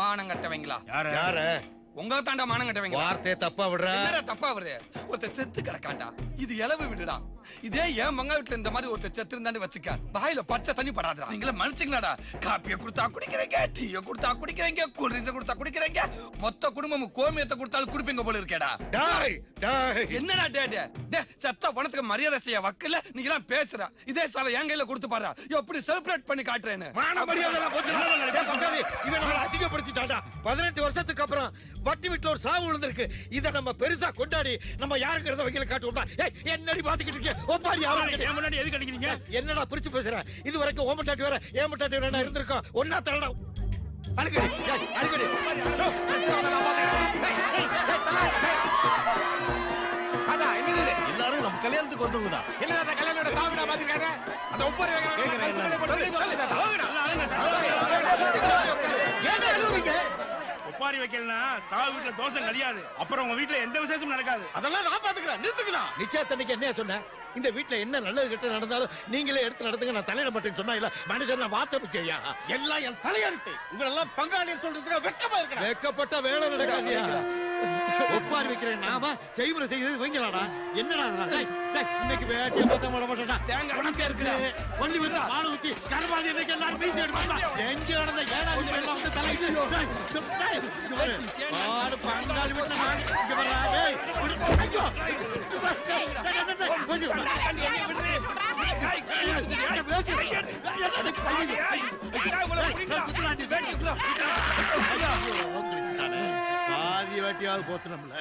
மானம் கட்டவங்களா? யார உங்களை தாண்டா மானம் கட்டவங்க. வார்த்தையை தப்பா விடுற. என்னடா தப்பா வருது? ஒருத்த செத்து கிடக்காண்டா. இது இலவு விடுடா. இதே என் மங்க வீட்டுல இந்த மாதிரி ஒருத்த செத்து இருந்தான்னு வச்சுக்க, வாயில பச்சை தண்ணி படாதடா. நீங்கள மனுஷங்களாடா. காப்பியை கொடுத்தா குடிக்கிறீங்க, டீயை கொடுத்தா குடிக்கிறீங்க, கூல்ட்ரிங்க்ஸ் கொடுத்தா குடிக்கிறீங்க, மொத்த குடும்பமும் கோமியத்தை கொடுத்தாலும் குடிப்பீங்க போல இருக்கேடா. டாய் டாய் என்னடா டே செத்த பணத்துக்கு மரியாதை செய்ய வக்கல நீங்க எல்லாம் பேசுற. இதே சால என் கையில கொடுத்து பாரு எப்படி செலிப்ரேட் பண்ணி காட்டுறேன்னு. மான மரியாதை எல்லாம் போச்சு. டேய் பக்காவி, இவன் நம்மள அசிங்கப்படுத்திட்டான்டா. 18 வருஷத்துக்கு அப்புறம் வட்டி வீட்டுல ஒரு சாவு விழுந்திருக்கு. இத நம்ம பெருசா கொண்டாடி நம்ம யாருங்கிறத வகையில காட்டுவோம்டா. ஏய் என்னடி பாத்துக்கிட்டு இருக்கீங்க? ஒப்பாரி யாரு ஏன் முன்னாடி எதுக்கு அடிக்கிறீங்க? என்னடா பிரிச்சு பேசுற? இது வரைக்கும் ஓமட்டாட்டி வேற ஏமட்டாட்டி வேற இருந்திருக்கோம். ஒன்னா தரடா. அழுகடி அழுகடி. அதா என்னது? எல்லாரும் நம்ம கல்யாணத்துக்கு வந்தவங்க தான். என்னடா கல்யாணோட சாவுடா பாத்துக்கறேன். அந்த ஒப்பாரி ஏன் அழுகுறீங்க? ஒப்பாரி வைக்கலனா சாவு வீட்டுல தோசை கிடையாது. அப்புறம் உங்க வீட்டுல எந்த விசேஷமும் நடக்காது. அதெல்லாம் நான் பாத்துக்கிறேன். நிறுத்துக்கலாம். நிச்சயத்தன்னைக்கு என்ன சொன்ன? இந்த வீட்டுல என்ன நல்லது கெட்ட நடந்தாலும் நீங்களே எடுத்து நடத்துங்க. நான் தலையிட மாட்டேன்னு சொன்னா இல்ல மனுஷன் நான் வார்த்தை முக்கியா? எல்லாம் என் தலையெழுத்து. உங்களெல்லாம் பங்காளின்னு சொல்றதுக்கு வெக்கமா இருக்கணும். வெக்கப்பட்ட வேலை நடக்காதியா? ஒப்பாரி வைக்கிறேன் நாம செய்முறை செய்து வைங்களாடா. என்னடா இதெல்லாம்? இன்னைக்கு வேட்டிய பத்த மாட மாட்டேடா. தேங்காய் உனக்கே இருக்குது. ஒல்லி வந்து மாடு ஊத்தி கருமாதி இன்னைக்கு எல்லாரும் பேசி எடுப்பாங்க. எங்க நடந்த ஏழாவது எல்லாம் வந்து தலையிட்டு மாடு பங்காளி விட்டு நான் இங்க வரா. டேய் ஐயோ பாதி வாட்டியாவது போத்துனோம்ல.